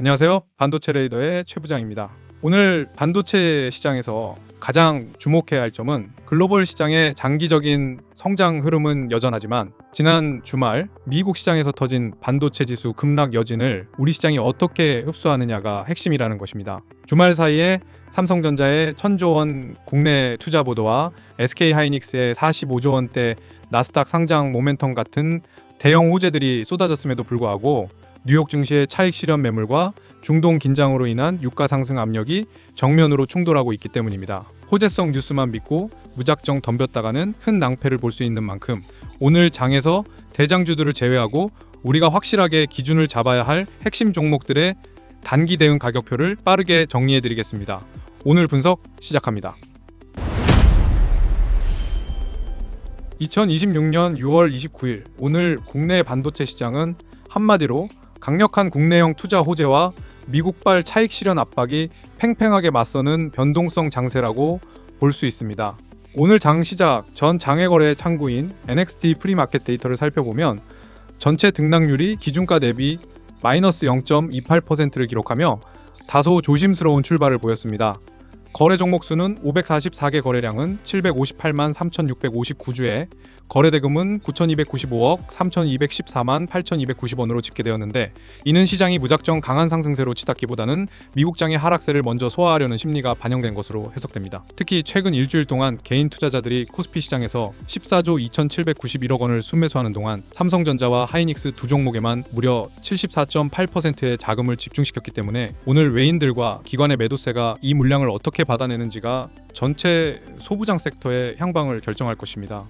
안녕하세요. 반도체 레이더의 최 부장입니다. 오늘 반도체 시장에서 가장 주목해야 할 점은 글로벌 시장의 장기적인 성장 흐름은 여전하지만 지난 주말 미국 시장에서 터진 반도체 지수 급락 여진을 우리 시장이 어떻게 흡수하느냐가 핵심이라는 것입니다. 주말 사이에 삼성전자의 1,000조 원 국내 투자 보도와 SK하이닉스의 45조 원대 나스닥 상장 모멘텀 같은 대형 호재들이 쏟아졌음에도 불구하고 뉴욕 증시의 차익 실현 매물과 중동 긴장으로 인한 유가 상승 압력이 정면으로 충돌하고 있기 때문입니다. 호재성 뉴스만 믿고 무작정 덤볐다가는 큰 낭패를 볼 수 있는 만큼 오늘 장에서 대장주들을 제외하고 우리가 확실하게 기준을 잡아야 할 핵심 종목들의 단기 대응 가격표를 빠르게 정리해드리겠습니다. 오늘 분석 시작합니다. 2026년 6월 29일 오늘 국내 반도체 시장은 한마디로 강력한 국내형 투자 호재와 미국발 차익 실현 압박이 팽팽하게 맞서는 변동성 장세라고 볼 수 있습니다. 오늘 장 시작 전 장외거래 창구인 NXT 프리마켓 데이터를 살펴보면 전체 등락률이 기준가 대비 마이너스 0.28%를 기록하며 다소 조심스러운 출발을 보였습니다. 거래 종목 수는 544개, 거래량은 758만 3,659주에 거래대금은 9,295억 3,214만 8,290원으로 집계되었는데 이는 시장이 무작정 강한 상승세로 치닫기보다는 미국장의 하락세를 먼저 소화하려는 심리가 반영된 것으로 해석됩니다. 특히 최근 일주일 동안 개인 투자자들이 코스피 시장에서 14조 2,791억 원을 순매수하는 동안 삼성전자와 하이닉스 두 종목에만 무려 74.8%의 자금을 집중시켰기 때문에 오늘 외인들과 기관의 매도세가 이 물량을 어떻게 받아내는지가 전체 소부장 섹터의 향방을 결정할 것입니다.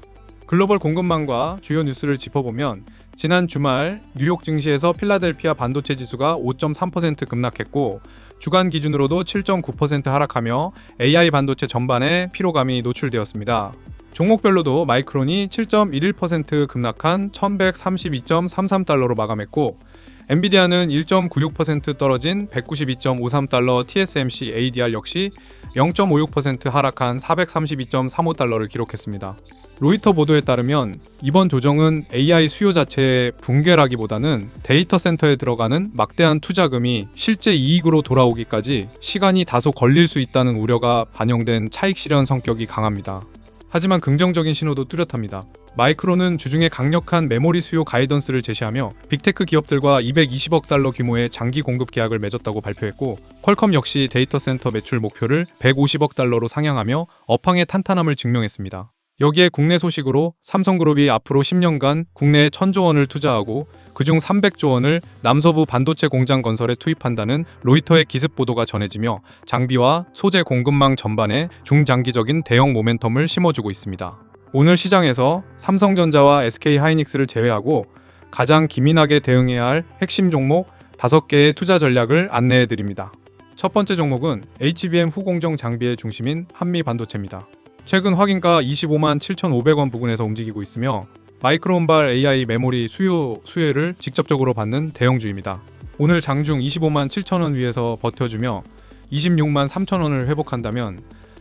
글로벌 공급망과 주요 뉴스를 짚어보면 지난 주말 뉴욕 증시에서 필라델피아 반도체 지수가 5.3% 급락했고 주간 기준으로도 7.9% 하락하며 AI 반도체 전반에 피로감이 노출되었습니다. 종목별로도 마이크론이 7.11% 급락한 1132.33달러로 마감했고 엔비디아는 1.96% 떨어진 192.53달러, TSMC ADR 역시 0.56% 하락한 432.35달러를 기록했습니다. 로이터 보도에 따르면 이번 조정은 AI 수요 자체의 붕괴라기보다는 데이터 센터에 들어가는 막대한 투자금이 실제 이익으로 돌아오기까지 시간이 다소 걸릴 수 있다는 우려가 반영된 차익 실현 성격이 강합니다. 하지만 긍정적인 신호도 뚜렷합니다. 마이크론은 주중에 강력한 메모리 수요 가이던스를 제시하며 빅테크 기업들과 220억 달러 규모의 장기 공급 계약을 맺었다고 발표했고 퀄컴 역시 데이터 센터 매출 목표를 150억 달러로 상향하며 업황의 탄탄함을 증명했습니다. 여기에 국내 소식으로 삼성그룹이 앞으로 10년간 국내에 1,000조 원을 투자하고 그중 300조 원을 남서부 반도체 공장 건설에 투입한다는 로이터의 기습 보도가 전해지며 장비와 소재 공급망 전반에 중장기적인 대형 모멘텀을 심어주고 있습니다. 오늘 시장에서 삼성전자와 SK하이닉스를 제외하고 가장 기민하게 대응해야 할 핵심 종목 5개의 투자 전략을 안내해드립니다. 첫 번째 종목은 HBM 후공정 장비의 중심인 한미반도체입니다. 최근 확인가 25만 7,500원 부근에서 움직이고 있으며 마이크론발 AI 메모리 수혜를 직접적으로 받는 대형주입니다. 오늘 장중 25만 7천원 위에서 버텨주며 26만 3천원을 회복한다면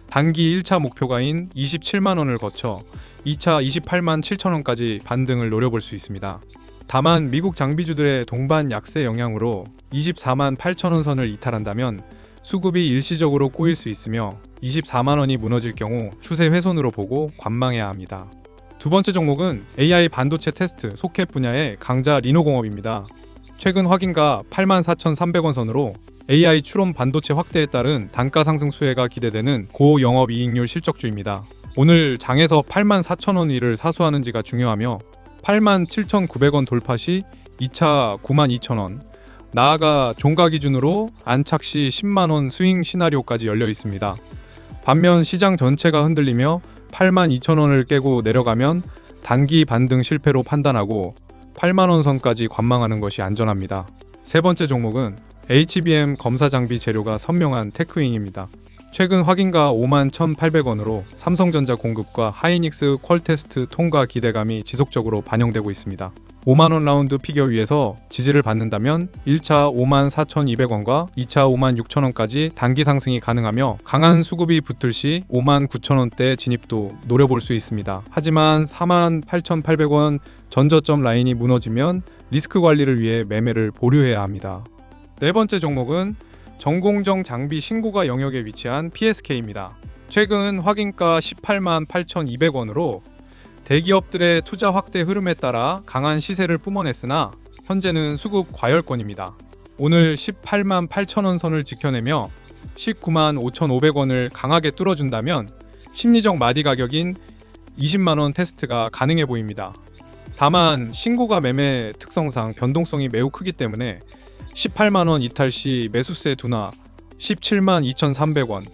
단기 1차 목표가인 27만원을 거쳐 2차 28만 7천원까지 반등을 노려볼 수 있습니다. 다만 미국 장비주들의 동반 약세 영향으로 24만 8천원 선을 이탈한다면 수급이 일시적으로 꼬일 수 있으며 24만원이 무너질 경우 추세 훼손으로 보고 관망해야 합니다. 두 번째 종목은 AI 반도체 테스트 소켓 분야의 강자 리노공업입니다. 최근 확인가 84,300원 선으로 AI 추론 반도체 확대에 따른 단가 상승 수혜가 기대되는 고영업이익률 실적주입니다. 오늘 장에서 84,000원 위를 사수하는지가 중요하며 87,900원 돌파 시 2차 92,000원, 나아가 종가 기준으로 안착 시 10만원 스윙 시나리오까지 열려 있습니다. 반면 시장 전체가 흔들리며 82,000원을 깨고 내려가면 단기 반등 실패로 판단하고 8만원 선까지 관망하는 것이 안전합니다. 세 번째 종목은 HBM 검사 장비 재료가 선명한 테크윙입니다. 최근 확인가 5만 1,800원으로 삼성전자 공급과 하이닉스 퀄테스트 통과 기대감이 지속적으로 반영되고 있습니다. 5만원 라운드 피겨 위에서 지지를 받는다면 1차 5만 4,200원과 2차 5만 6천원까지 단기 상승이 가능하며 강한 수급이 붙을 시 5만 9천원대 진입도 노려볼 수 있습니다. 하지만 4만 8,800원 전저점 라인이 무너지면 리스크 관리를 위해 매매를 보류해야 합니다. 네 번째 종목은 전공정 장비 신고가 영역에 위치한 PSK입니다. 최근 확인가 18만 8,200원으로 대기업들의 투자 확대 흐름에 따라 강한 시세를 뿜어냈으나 현재는 수급 과열권입니다. 오늘 18만 8천원 선을 지켜내며 19만 5,500원을 강하게 뚫어준다면 심리적 마디 가격인 20만원 테스트가 가능해 보입니다. 다만 신고가 매매 특성상 변동성이 매우 크기 때문에 18만원 이탈 시 매수세 둔화 17만 2,300원,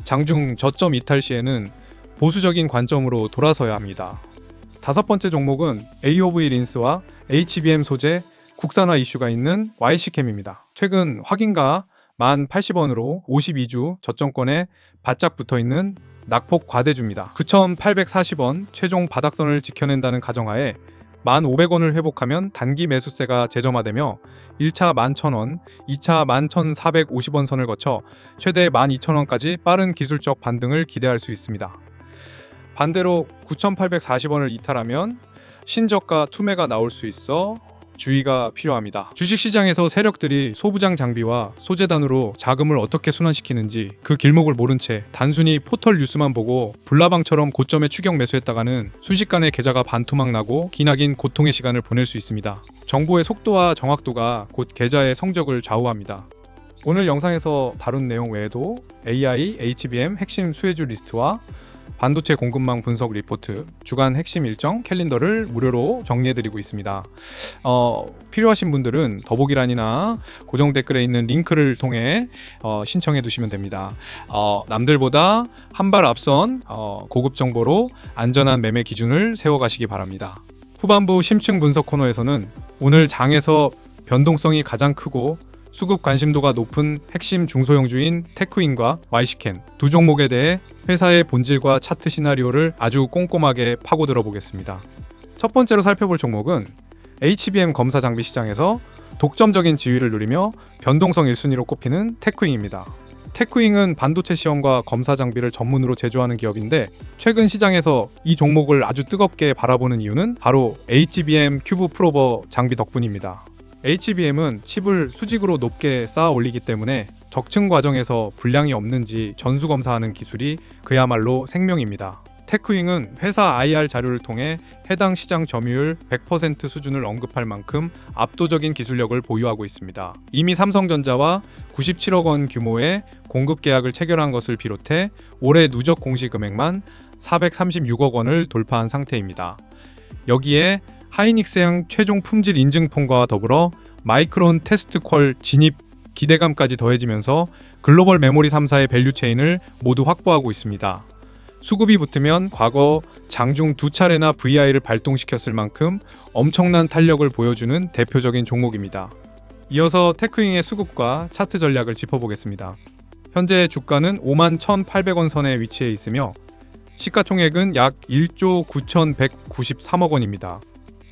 장중 저점 이탈 시에는 보수적인 관점으로 돌아서야 합니다. 다섯 번째 종목은 AOV 린스와 HBM 소재 국산화 이슈가 있는 YC캠입니다. 최근 확인가 1,080원으로 52주 저점권에 바짝 붙어있는 낙폭 과대주입니다. 9,840원 최종 바닥선을 지켜낸다는 가정하에 1,500원을 회복하면 단기 매수세가 재점화되며 1차 11,000원, 2차 11,450원 선을 거쳐 최대 12,000원까지 빠른 기술적 반등을 기대할 수 있습니다. 반대로 9,840원을 이탈하면 신저가 투매가 나올 수 있어 주의가 필요합니다. 주식시장에서 세력들이 소부장 장비와 소재단으로 자금을 어떻게 순환시키는지 그 길목을 모른 채 단순히 포털 뉴스만 보고 불나방처럼 고점에 추격 매수했다가는 순식간에 계좌가 반토막 나고 기나긴 고통의 시간을 보낼 수 있습니다. 정보의 속도와 정확도가 곧 계좌의 성적을 좌우합니다. 오늘 영상에서 다룬 내용 외에도 AI, HBM 핵심 수혜주 리스트와 반도체 공급망 분석 리포트, 주간 핵심 일정 캘린더를 무료로 정리해드리고 있습니다. 필요하신 분들은 더보기란이나 고정 댓글에 있는 링크를 통해 신청해 두시면 됩니다. 남들보다 한 발 앞선 고급 정보로 안전한 매매 기준을 세워가시기 바랍니다. 후반부 심층 분석 코너에서는 오늘 장에서 변동성이 가장 크고 수급 관심도가 높은 핵심 중소형주인 테크윈과 YC캠 두 종목에 대해 회사의 본질과 차트 시나리오를 아주 꼼꼼하게 파고들어 보겠습니다. 첫 번째로 살펴볼 종목은 HBM 검사 장비 시장에서 독점적인 지위를 누리며 변동성 1순위로 꼽히는 테크윈입니다. 테크윈은 반도체 시험과 검사 장비를 전문으로 제조하는 기업인데 최근 시장에서 이 종목을 아주 뜨겁게 바라보는 이유는 바로 HBM 큐브 프로버 장비 덕분입니다. HBM은 칩을 수직으로 높게 쌓아 올리기 때문에 적층 과정에서 불량이 없는지 전수 검사하는 기술이 그야말로 생명입니다. 테크윙은 회사 IR 자료를 통해 해당 시장 점유율 100% 수준을 언급할 만큼 압도적인 기술력을 보유하고 있습니다. 이미 삼성전자와 97억 원 규모의 공급 계약을 체결한 것을 비롯해 올해 누적 공시 금액만 436억 원을 돌파한 상태입니다. 여기에 하이닉스양 최종 품질 인증 통과와 더불어 마이크론 테스트 퀄 진입 기대감까지 더해지면서 글로벌 메모리 3사의 밸류체인을 모두 확보하고 있습니다. 수급이 붙으면 과거 장중 두 차례나 VI를 발동시켰을 만큼 엄청난 탄력을 보여주는 대표적인 종목입니다. 이어서 테크윙의 수급과 차트 전략을 짚어보겠습니다. 현재 주가는 51,800원 선에 위치해 있으며 시가총액은 약 1조 9,193억 원입니다.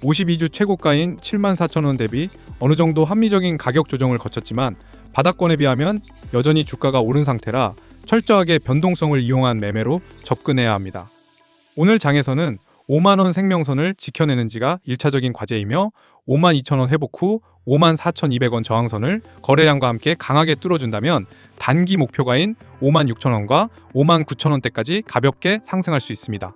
52주 최고가인 74,000원 대비 어느 정도 합리적인 가격 조정을 거쳤지만 바닥권에 비하면 여전히 주가가 오른 상태라 철저하게 변동성을 이용한 매매로 접근해야 합니다. 오늘 장에서는 5만원 생명선을 지켜내는지가 1차적인 과제이며 52,000원 회복 후 54,200원 저항선을 거래량과 함께 강하게 뚫어준다면 단기 목표가인 56,000원과 59,000원대까지 가볍게 상승할 수 있습니다.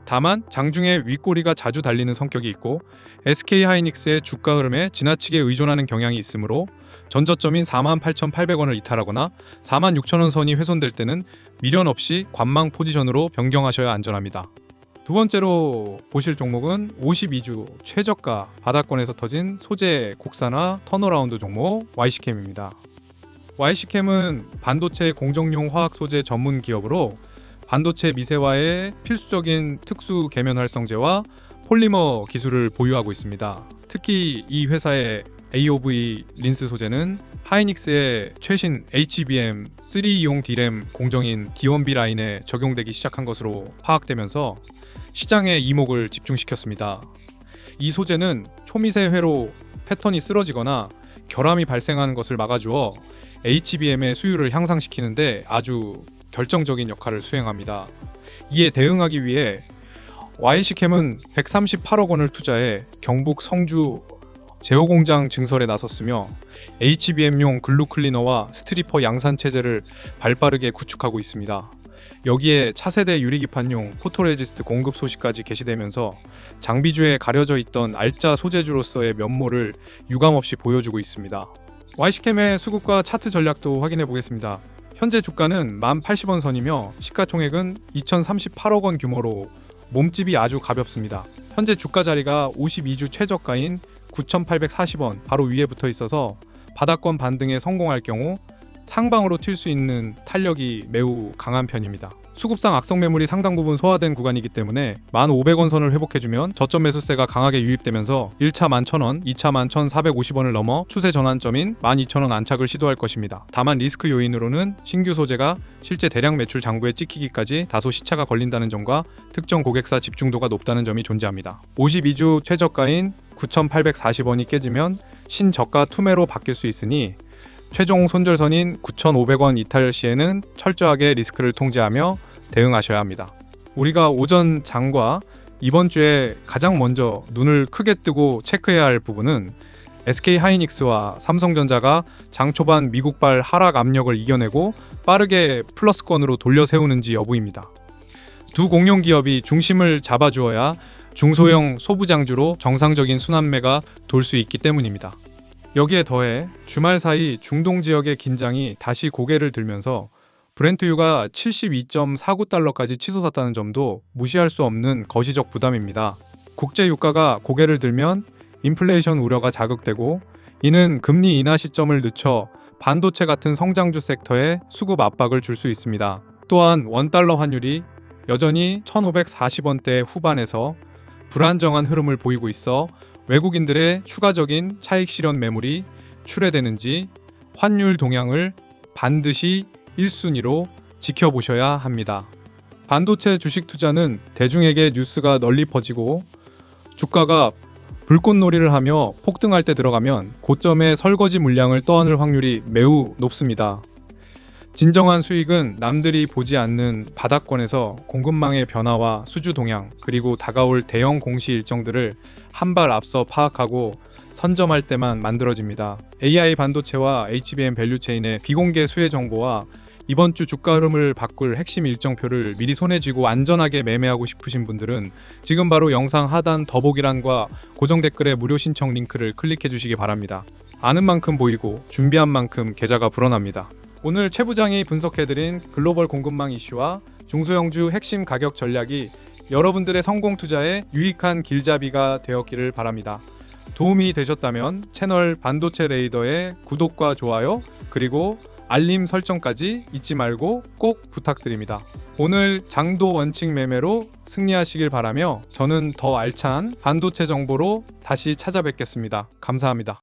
다만 장중에 윗꼬리가 자주 달리는 성격이 있고 SK하이닉스의 주가 흐름에 지나치게 의존하는 경향이 있으므로 전저점인 48,800원을 이탈하거나 46,000원 선이 훼손될 때는 미련 없이 관망 포지션으로 변경하셔야 안전합니다. 두 번째로 보실 종목은 52주 최저가 바닥권에서 터진 소재 국산화 턴어라운드 종목 YC캠입니다. YC캠은 반도체 공정용 화학 소재 전문 기업으로 반도체 미세화의 필수적인 특수 계면 활성제와 폴리머 기술을 보유하고 있습니다. 특히 이 회사의 AOV 린스 소재는 하이닉스의 최신 HBM 3이용 D램 공정인 D1B 라인에 적용되기 시작한 것으로 파악되면서 시장의 이목을 집중시켰습니다. 이 소재는 초미세 회로 패턴이 쓰러지거나 결함이 발생하는 것을 막아주어 HBM의 수율을 향상시키는데 아주 결정적인 역할을 수행합니다. 이에 대응하기 위해 YC캠은 138억 원을 투자해 경북 성주 제어 공장 증설에 나섰으며 HBM용 글루 클리너와 스트리퍼 양산 체제를 발빠르게 구축하고 있습니다. 여기에 차세대 유리기판용 포토레지스트 공급 소식까지 게시되면서 장비주에 가려져 있던 알짜 소재주로서의 면모를 유감없이 보여주고 있습니다. YC캠의 수급과 차트 전략도 확인해 보겠습니다. 현재 주가는 1080원 선이며 시가총액은 2038억 원 규모로 몸집이 아주 가볍습니다. 현재 주가 자리가 52주 최저가인 9,840원 바로 위에 붙어 있어서 바닥권 반등에 성공할 경우 상방으로 튈 수 있는 탄력이 매우 강한 편입니다. 수급상 악성 매물이 상당 부분 소화된 구간이기 때문에 1,500원 선을 회복해주면 저점 매수세가 강하게 유입되면서 1차 11,000원, 2차 11,450원을 넘어 추세 전환점인 12,000원 안착을 시도할 것입니다. 다만 리스크 요인으로는 신규 소재가 실제 대량 매출 장부에 찍히기까지 다소 시차가 걸린다는 점과 특정 고객사 집중도가 높다는 점이 존재합니다. 52주 최저가인 9,840원이 깨지면 신저가 투매로 바뀔 수 있으니 최종 손절선인 9,500원 이탈 시에는 철저하게 리스크를 통제하며 대응하셔야 합니다. 우리가 오전 장과 이번 주에 가장 먼저 눈을 크게 뜨고 체크해야 할 부분은 SK하이닉스와 삼성전자가 장 초반 미국발 하락 압력을 이겨내고 빠르게 플러스권으로 돌려 세우는지 여부입니다. 두 공룡 기업이 중심을 잡아주어야 중소형 소부장주로 정상적인 순환매가 돌 수 있기 때문입니다. 여기에 더해 주말 사이 중동 지역의 긴장이 다시 고개를 들면서 브렌트유가 72.49달러까지 치솟았다는 점도 무시할 수 없는 거시적 부담입니다. 국제 유가가 고개를 들면 인플레이션 우려가 자극되고 이는 금리 인하 시점을 늦춰 반도체 같은 성장주 섹터에 수급 압박을 줄 수 있습니다. 또한 원달러 환율이 여전히 1,540원대 후반에서 불안정한 흐름을 보이고 있어 외국인들의 추가적인 차익 실현 매물이 출회되는지 환율 동향을 반드시 1순위로 지켜보셔야 합니다. 반도체 주식 투자는 대중에게 뉴스가 널리 퍼지고 주가가 불꽃놀이를 하며 폭등할 때 들어가면 고점의 설거지 물량을 떠안을 확률이 매우 높습니다. 진정한 수익은 남들이 보지 않는 바닥권에서 공급망의 변화와 수주 동향 그리고 다가올 대형 공시 일정들을 한 발 앞서 파악하고 선점할 때만 만들어집니다. AI 반도체와 HBM 밸류체인의 비공개 수혜 정보와 이번 주 주가 흐름을 바꿀 핵심 일정표를 미리 손에 쥐고 안전하게 매매하고 싶으신 분들은 지금 바로 영상 하단 더보기란과 고정 댓글의 무료 신청 링크를 클릭해 주시기 바랍니다. 아는 만큼 보이고 준비한 만큼 계좌가 불어납니다. 오늘 최 부장이 분석해드린 글로벌 공급망 이슈와 중소형주 핵심 가격 전략이 여러분들의 성공 투자에 유익한 길잡이가 되었기를 바랍니다. 도움이 되셨다면 채널 반도체 레이더의 구독과 좋아요 그리고 알림 설정까지 잊지 말고 꼭 부탁드립니다. 오늘 장도 원칙 매매로 승리하시길 바라며 저는 더 알찬 반도체 정보로 다시 찾아뵙겠습니다. 감사합니다.